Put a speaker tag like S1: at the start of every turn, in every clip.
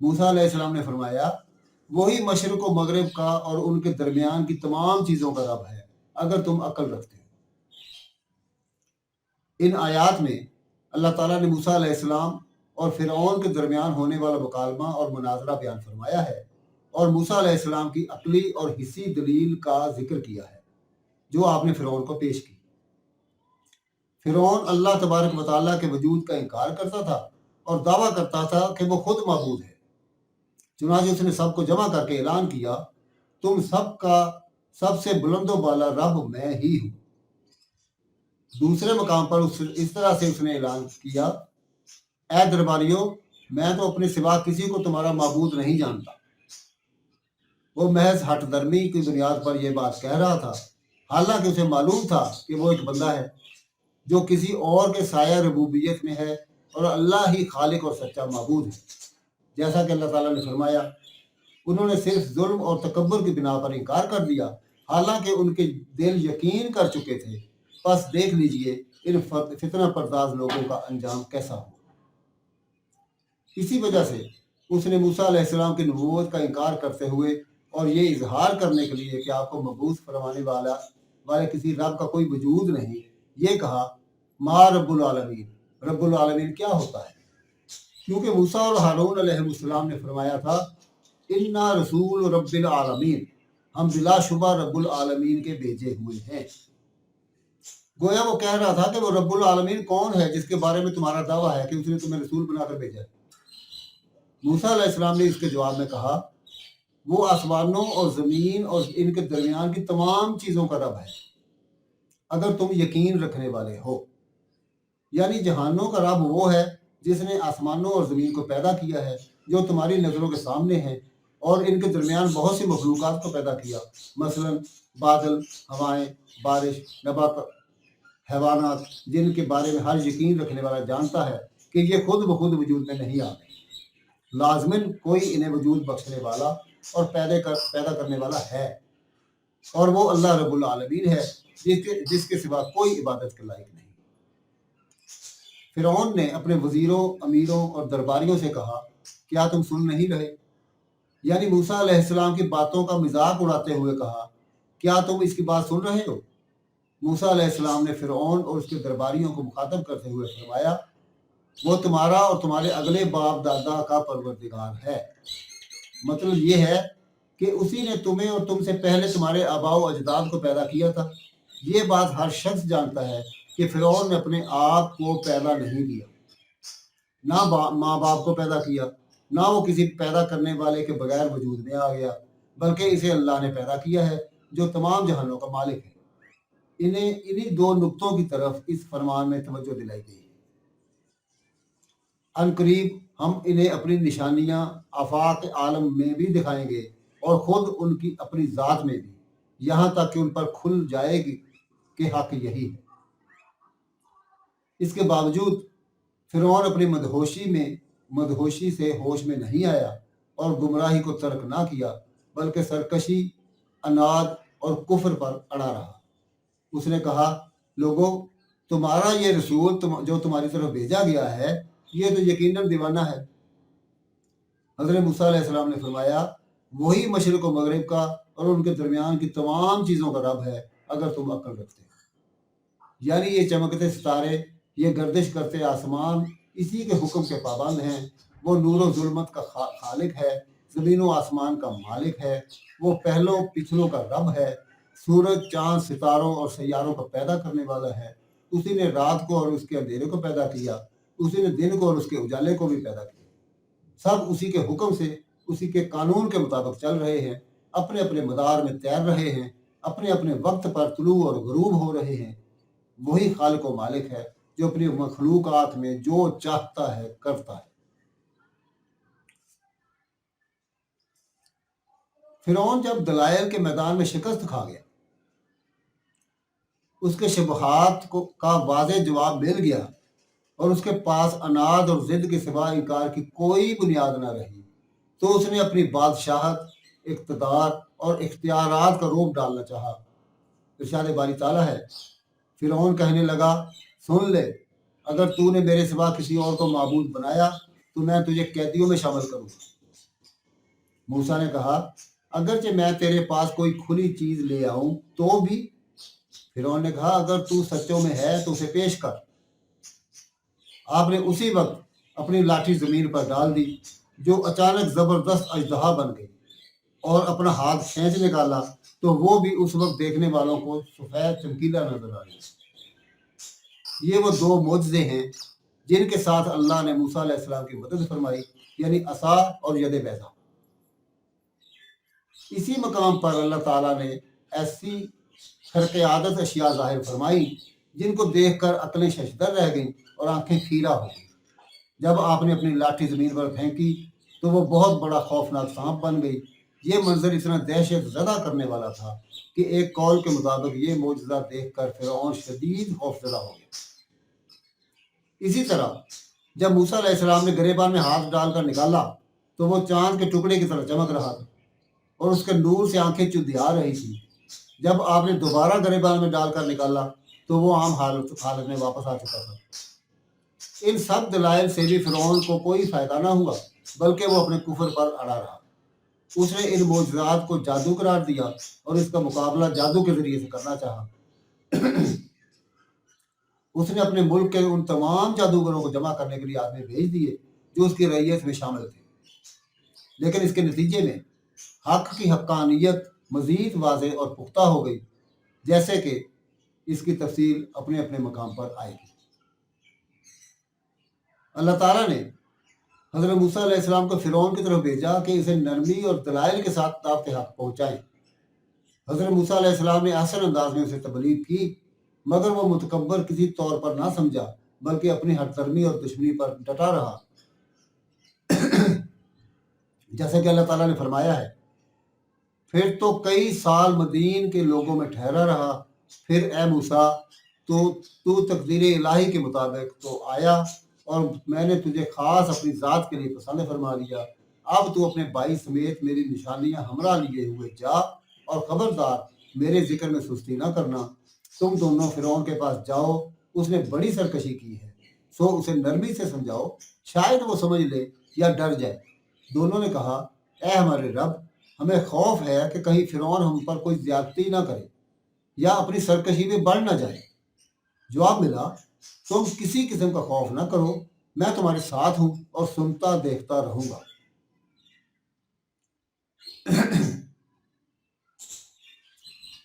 S1: موسیٰ علیہ السلام نے فرمایا وہی مشرق و مغرب کا اور ان کے درمیان کی تمام چیزوں کا رب ہے اگر تم عقل رکھتے ہو۔ ان آیات میں اللہ تعالیٰ نے موسیٰ علیہ السلام اور فرعون کے درمیان ہونے والا مکالمہ اور مناظرہ بیان فرمایا ہے اور موسیٰ علیہ السلام کی عقلی اور حسی دلیل کا ذکر کیا ہے جو آپ نے فرعون کو پیش کی۔ فرعون اللہ تبارک و تعالیٰ کے وجود کا انکار کرتا تھا اور دعویٰ کرتا تھا کہ وہ خود معبود ہے۔ چنانچہ اس نے سب کو جمع کر کے اعلان کیا تم سب کا سب سے بلند و بالا رب میں ہی ہوں۔ دوسرے مقام پر اس طرح سے اس نے اعلان کیا اے درباریوں میں تو اپنے سوا کسی کو تمہارا معبود نہیں جانتا۔ وہ محض ہٹ درمی کی بنیاد پر یہ بات کہہ رہا تھا حالانکہ اسے معلوم تھا کہ وہ ایک بندہ ہے جو کسی اور کے سایہ ربوبیت میں ہے اور اللہ ہی خالق اور سچا معبود ہے۔ جیسا کہ اللہ تعالیٰ نے فرمایا انہوں نے صرف ظلم اور تکبر کی بنا پر انکار کر دیا حالانکہ ان کے دل یقین کر چکے تھے، پس دیکھ لیجئے ان فتنہ پرداز لوگوں کا انجام کیسا ہو۔ اسی وجہ سے اس نے موسیٰ علیہ السلام کی نبوت کا انکار کرتے ہوئے اور یہ اظہار کرنے کے لیے کہ آپ کو مبعوث فرمانے والے کسی رب کا کوئی وجود نہیں، یہ کہا ما رب العالمین، رب العالمین کیا ہوتا ہے؟ کیونکہ موسیٰ اور ہارون علیہ السلام نے فرمایا تھا انا رسول رب العالمین، ہم بلا شبہ رب العالمین کے بھیجے ہوئے ہیں۔ گویا وہ کہہ رہا تھا کہ وہ رب العالمین کون ہے جس کے بارے میں تمہارا دعویٰ ہے کہ اس نے تمہیں رسول بنا کر بھیجا ہے؟ موسیٰ علیہ السلام نے اس کے جواب میں کہا وہ آسمانوں اور زمین اور ان کے درمیان کی تمام چیزوں کا رب ہے اگر تم یقین رکھنے والے ہو۔ یعنی جہانوں کا رب وہ ہے جس نے آسمانوں اور زمین کو پیدا کیا ہے جو تمہاری نظروں کے سامنے ہیں اور ان کے درمیان بہت سی مخلوقات کو پیدا کیا، مثلا بادل، ہوائیں، بارش، نبات، حیوانات جن کے بارے میں ہر یقین رکھنے والا جانتا ہے کہ یہ خود بخود وجود میں نہیں آتے، لازماً کوئی انہیں وجود بخشنے والا اور پیدا کرنے والا ہے اور وہ اللہ رب العالمین ہے جس کے سوا کوئی عبادت کے لائق نہیں۔ فرعون نے اپنے وزیروں، امیروں اور درباریوں سے کہا کیا تم سن نہیں رہے؟ یعنی موسیٰ علیہ السلام کی باتوں کا مذاق اڑاتے ہوئے کہا کیا تم اس کی بات سن رہے ہو؟ موسیٰ علیہ السلام نے فرعون اور اس کے درباریوں کو مخاطب کرتے ہوئے فرمایا وہ تمہارا اور تمہارے اگلے باپ دادا کا پروردگار ہے۔ مطلب یہ ہے کہ اسی نے تمہیں اور تم سے پہلے تمہارے آباء و اجداد کو پیدا کیا تھا۔ یہ بات ہر شخص جانتا ہے کہ فرعون نے اپنے آپ کو پیدا نہیں کیا، نہ ماں باپ کو پیدا کیا، نہ وہ کسی پیدا کرنے والے کے بغیر وجود میں آ گیا، بلکہ اسے اللہ نے پیدا کیا ہے جو تمام جہانوں کا مالک ہے۔ انہی دو نقطوں کی طرف اس فرمان میں توجہ دلائی گئی ہے۔ ان قریب ہم انہیں اپنی نشانیاں آفاق عالم میں بھی دکھائیں گے اور خود ان کی اپنی ذات میں بھی، یہاں تک کہ ان پر کھل جائے گی کہ حق یہی ہے۔ اس کے باوجود فرعون اپنی مدہوشی سے ہوش میں نہیں آیا اور گمراہی کو ترک نہ کیا بلکہ سرکشی، اناد اور کفر پر اڑا رہا۔ اس نے کہا لوگوں تمہارا یہ رسول جو تمہاری طرف بھیجا گیا ہے یہ تو یقیناً دیوانہ ہے۔ حضرت موسیٰ علیہ السلام نے فرمایا وہی مشرق و مغرب کا اور ان کے درمیان کی تمام چیزوں کا رب ہے اگر تم عقل رکھتے ہو۔ یعنی یہ چمکتے ستارے، یہ گردش کرتے آسمان اسی کے حکم کے پابند ہیں۔ وہ نور و ظلمت کا خالق ہے، زمین و آسمان کا مالک ہے، وہ پہلوں پچھلوں کا رب ہے، سورج، چاند، ستاروں اور سیاروں کو پیدا کرنے والا ہے۔ اسی نے رات کو اور اس کے اندھیرے کو پیدا کیا، اسی نے دن کو اور اس کے اجالے کو بھی پیدا کیا۔ سب اسی کے حکم سے، اسی کے قانون کے مطابق چل رہے ہیں، اپنے اپنے مدار میں تیر رہے ہیں، اپنے اپنے وقت پر طلوع اور غروب ہو رہے ہیں۔ وہی خالق و مالک ہے جو اپنی مخلوقات میں جو چاہتا ہے کرتا ہے۔ فرعون جب دلائل کے میدان میں شکست کھا گیا، اس کے شبہات کا واضح جواب مل گیا اور اس کے پاس اناد اور ضد کے سوا انکار کی کوئی بنیاد نہ رہی، تو اس نے اپنی بادشاہت، اقتدار اور اختیارات کا روپ ڈالنا چاہا۔ ارشاد باری تعالیٰ ہے فرعون کہنے لگا سن لے اگر تو نے میرے سوا کسی اور کو معبود بنایا تو میں تجھے قیدیوں میں شامل کروں موسیٰ نے کہا اگرچہ میں تیرے پاس کوئی کھلی چیز لے آؤں تو بھی؟ فرعون نے کہا اگر تو سچوں میں ہے تو اسے پیش کر۔ آپ نے اسی وقت اپنی لاٹھی زمین پر ڈال دی جو اچانک زبردست اژدہا بن گئی، اور اپنا ہاتھ کھینچ نکالا تو وہ بھی اس وقت دیکھنے والوں کو سفید چمکیلا نظر آیا۔ یہ وہ دو معجزے ہیں جن کے ساتھ اللہ نے موسیٰ علیہ السلام کی مدد فرمائی، یعنی عصا اور ید بیضا۔ اسی مقام پر اللہ تعالیٰ نے ایسی خرق عادت اشیاء ظاہر فرمائی جن کو دیکھ کر عقلیں ششدر رہ گئیں اور آنکھیں کھیرا ہو گئیں۔ جب آپ نے اپنی لاٹھی زمین پر پھینکی تو وہ بہت بڑا خوفناک سانپ بن گئی۔ یہ منظر اتنا دہشت زدہ کرنے والا تھا کہ ایک قول کے مطابق یہ معجزہ دیکھ کر فرعون شدید خوفزدہ ہو گیا۔ اسی طرح جب موسیٰ علیہ السلام نے گریبان میں ہاتھ ڈال کر نکالا تو وہ چاند کے ٹکڑے کی طرح چمک رہا تھا اور اس کے نور سے آنکھیں چدھیا رہی تھی۔ جب آپ نے دوبارہ گریبان میں ڈال کر نکالا تو وہ عام حالت میں واپس آ چکا تھا۔ ان سب دلائل سے بھی فرعون کو کوئی فائدہ نہ ہوا، بلکہ وہ اپنے کفر پر اڑا رہا۔ اس نے ان معجزات کو جادو قرار دیا اور اس کا مقابلہ جادو کے ذریعے سے کرنا چاہا۔ اس نے اپنے ملک کے ان تمام جادوگروں کو جمع کرنے کے لیے آدمی بھیج دیے جو اس کی رعیت میں شامل تھے، لیکن اس کے نتیجے میں حق کی حقانیت مزید واضح اور پختہ ہو گئی، جیسے کہ اس کی تفصیل اپنے اپنے مقام پر آئے گی۔ اللہ تعالیٰ نے حضرت موسیٰ علیہ السلام کو فرعون کی طرف بھیجا کہ اسے نرمی اور دلائل کے ساتھ دعوت حق پہنچائیں۔ حضرت موسیٰ علیہ السلام نے احسن انداز میں اسے تبلیغ کی، مگر وہ متکبر کسی طور پر نہ سمجھا، بلکہ اپنی ہٹ درمی اور دشمنی پر ڈٹا رہا۔ جیسے کہ اللہ تعالیٰ نے فرمایا ہے، پھر تو کئی سال مدین کے لوگوں میں ٹھہرا رہا، پھر اے موسیٰ تو تقدیر الہی کے مطابق تو آیا اور میں نے تجھے خاص اپنی ذات کے لیے پسند فرما لیا۔ اب تو اپنے بھائی سمیت میری نشانیاں ہمراہ لیے ہوئے جا، اور خبردار میرے ذکر میں سستی نہ کرنا۔ تم دونوں فرعون کے پاس جاؤ، اس نے بڑی سرکشی کی ہے، سو اسے نرمی سے سمجھاؤ، شاید وہ سمجھ لے یا ڈر جائے۔ دونوں نے کہا اے ہمارے رب، ہمیں خوف ہے کہ کہیں فرعون ہم پر کوئی زیادتی نہ کرے یا اپنی سرکشی میں بڑھ نہ جائے۔ جواب ملا تم کسی قسم کا خوف نہ کرو، میں تمہارے ساتھ ہوں اور سنتا دیکھتا رہوں گا۔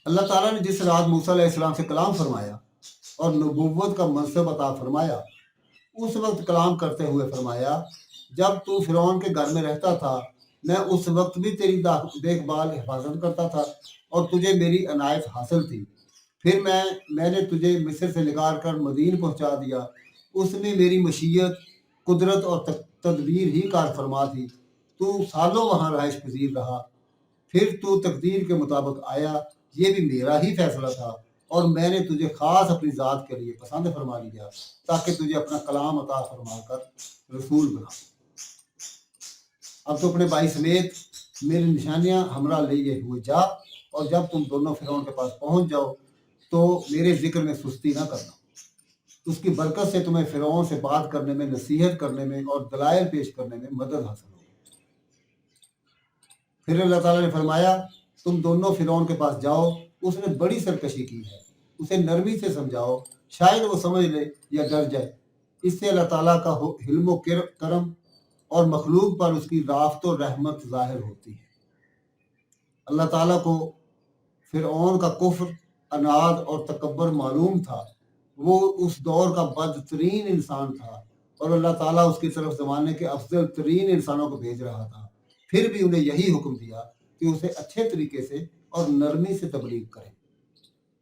S1: اللہ تعالیٰ نے جس رات موسیٰ علیہ السلام سے کلام فرمایا اور نبوت کا منصب عطا فرمایا، اس وقت کلام کرتے ہوئے فرمایا جب تو فرعون کے گھر میں رہتا تھا میں اس وقت بھی تیری دیکھ بھال حفاظت کرتا تھا اور تجھے میری عنایت حاصل تھی۔ پھر میں نے تجھے مصر سے نکال کر مدین پہنچا دیا، اس میں میری مشیت، قدرت اور تدبیر ہی کار فرما تھی۔ تو سالوں وہاں رہائش پذیر رہا، پھر تو تقدیر کے مطابق آیا، یہ بھی میرا ہی فیصلہ تھا، اور میں نے تجھے خاص اپنی ذات کے لیے پسند فرما لیا تاکہ تجھے اپنا کلام عطا فرما کر رسول بنا۔ اب تو اپنے بھائی سمیت میری نشانیاں ہمراہ لیے ہوئے جا، اور جب تم دونوں فرعون کے پاس پہنچ جاؤ تو میرے ذکر میں سستی نہ کرنا۔ اس کی برکت سے تمہیں فرعون سے بات کرنے میں، نصیحت کرنے میں اور دلائل پیش کرنے میں مدد حاصل ہوگی۔ پھر اللہ تعالیٰ نے فرمایا تم دونوں فرعون کے پاس جاؤ، اس نے بڑی سرکشی کی ہے، اسے نرمی سے سمجھاؤ، شاید وہ سمجھ لے یا ڈر جائے۔ اس سے اللہ تعالیٰ کا حلم و کرم اور مخلوق پر اس کی رافت و رحمت ظاہر ہوتی ہے۔ اللہ تعالیٰ کو فرعون کا کفر، عناد اور تکبر معلوم تھا، وہ اس دور کا بدترین انسان تھا، اور اللہ تعالیٰ اس کی طرف زمانے کے افضل ترین انسانوں کو بھیج رہا تھا۔ پھر بھی انہیں یہی حکم دیا کہ اسے اچھے طریقے سے اور نرمی سے تبلیغ کریں،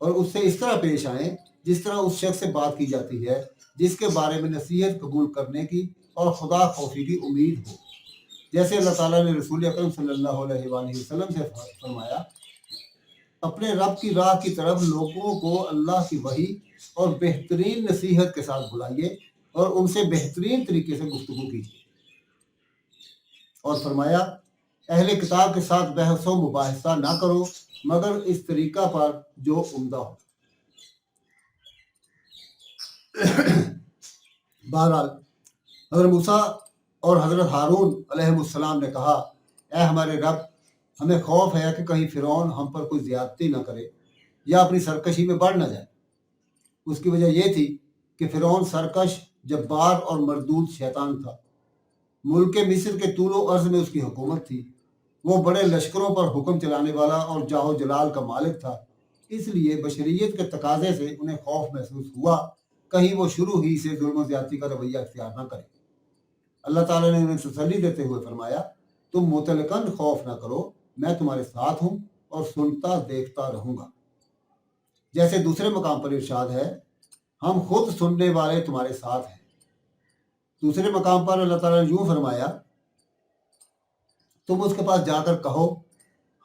S1: اور اس سے اس طرح پیش آئیں جس طرح اس شخص سے بات کی جاتی ہے جس کے بارے میں نصیحت قبول کرنے کی اور خدا خوفی کی امید ہو۔ جیسے اللہ تعالیٰ نے رسول اکرم صلی اللہ علیہ وآلہ وسلم سے فرمایا اپنے رب کی راہ کی طرف لوگوں کو اللہ کی وحی اور بہترین نصیحت کے ساتھ بلائیے اور ان سے بہترین طریقے سے گفتگو کیجیے، اور فرمایا اہل کتاب کے ساتھ بحث و مباحثہ نہ کرو مگر اس طریقہ پر جو عمدہ ہو۔ بہرحال حضرت موسیٰ اور حضرت ہارون علیہ السلام نے کہا اے ہمارے رب، ہمیں خوف ہے کہ کہیں فرعون ہم پر کوئی زیادتی نہ کرے یا اپنی سرکشی میں بڑھ نہ جائے۔ اس کی وجہ یہ تھی کہ فرعون سرکش، جبار اور مردود شیطان تھا۔ ملک مصر کے طول و عرض میں اس کی حکومت تھی۔ وہ بڑے لشکروں پر حکم چلانے والا اور جاہ و جلال کا مالک تھا۔ اس لیے بشریت کے تقاضے سے انہیں خوف محسوس ہوا، کہیں وہ شروع ہی سے ظلم و زیادتی کا رویہ اختیار نہ کرے۔ اللہ تعالیٰ نے انہیں تسلی دیتے ہوئے فرمایا، تم مطلقاً خوف نہ کرو، میں تمہارے ساتھ ہوں اور سنتا دیکھتا رہوں گا۔ جیسے دوسرے مقام پر ارشاد ہے، ہم خود سننے والے تمہارے ساتھ ہیں۔ دوسرے مقام پر اللہ تعالیٰ نے یوں فرمایا، تم اس کے پاس جا کر کہو،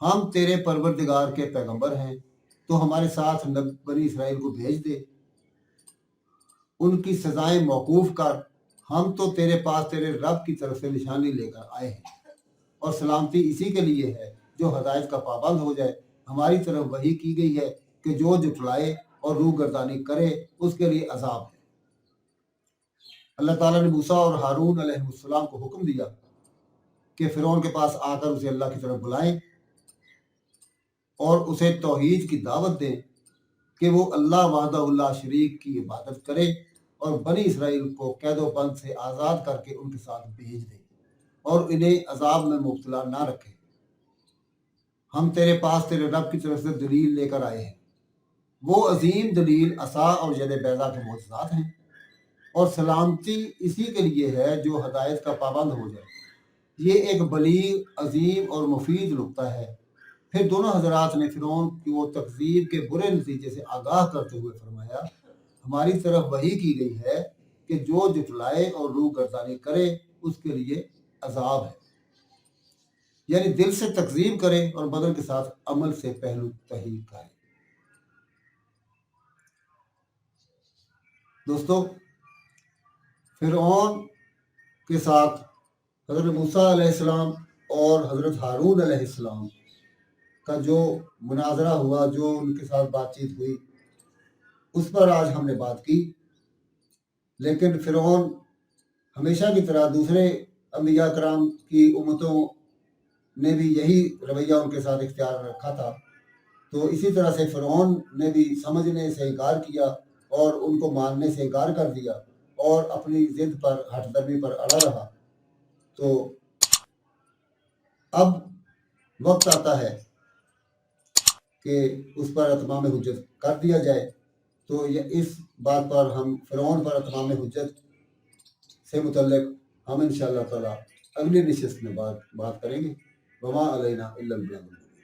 S1: ہم تیرے پروردگار کے پیغمبر ہیں، تو ہمارے ساتھ بنی اسرائیل کو بھیج دے، ان کی سزائیں موقوف کر، ہم تو تیرے پاس تیرے رب کی طرف سے نشانی لے کر آئے ہیں، اور سلامتی اسی کے لیے ہے جو ہدایت کا پابند ہو جائے۔ ہماری طرف وحی کی گئی ہے کہ جو جھٹلائے اور روح گردانی کرے اس کے لیے عذاب ہے۔ اللہ تعالیٰ نے موسیٰ اور ہارون علیہ السلام کو حکم دیا کہ فرعون کے پاس آ کر اسے اللہ کی طرف بلائیں اور اسے توحید کی دعوت دیں کہ وہ اللہ وحدہ اللہ شریک کی عبادت کرے اور بنی اسرائیل کو قید و بند سے آزاد کر کے ان کے ساتھ بھیج دے اور انہیں عذاب میں مبتلا نہ رکھے۔ ہم تیرے پاس تیرے رب کی طرف سے دلیل لے کر آئے ہیں۔ وہ عظیم دلیل عصا اور ید بیضا کے معجزات ہیں، اور سلامتی اسی کے لیے ہے جو ہدایت کا پابند ہو جائے۔ یہ ایک بلیغ، عظیم اور مفید نکتہ ہے۔ پھر دونوں حضرات نے فرعون کی وہ تکذیب کے برے نتیجے سے آگاہ کرتے ہوئے فرمایا، ہماری طرف وحی کی گئی ہے کہ جو جھٹلائے اور روح گردانی کرے اس کے لیے عذاب ہے، یعنی دل سے تکذیب کرے اور بدن کے ساتھ عمل سے پہلو تہی کرے۔ دوستو، فرعون کے ساتھ حضرت موسیٰ علیہ السلام اور حضرت ہارون علیہ السلام کا جو مناظرہ ہوا، جو ان کے ساتھ بات چیت ہوئی، اس پر آج ہم نے بات کی۔ لیکن فرعون ہمیشہ کی طرح دوسرے انبیاء کرام کی امتوں نے بھی یہی رویہ ان کے ساتھ اختیار رکھا تھا، تو اسی طرح سے فرعون نے بھی سمجھنے سے انکار کیا اور ان کو ماننے سے انکار کر دیا اور اپنی ضد پر، ہٹ درمی پر اڑا رہا۔ تو اب وقت آتا ہے کہ اس پر اتمام حجت کر دیا جائے۔ تو اس بات پر ہم فرعون پر اتمام حجت سے متعلق ہم انشاءاللہ تعالی اگلی نشست میں بات کریں گے۔ وما علینا الا البلاغ۔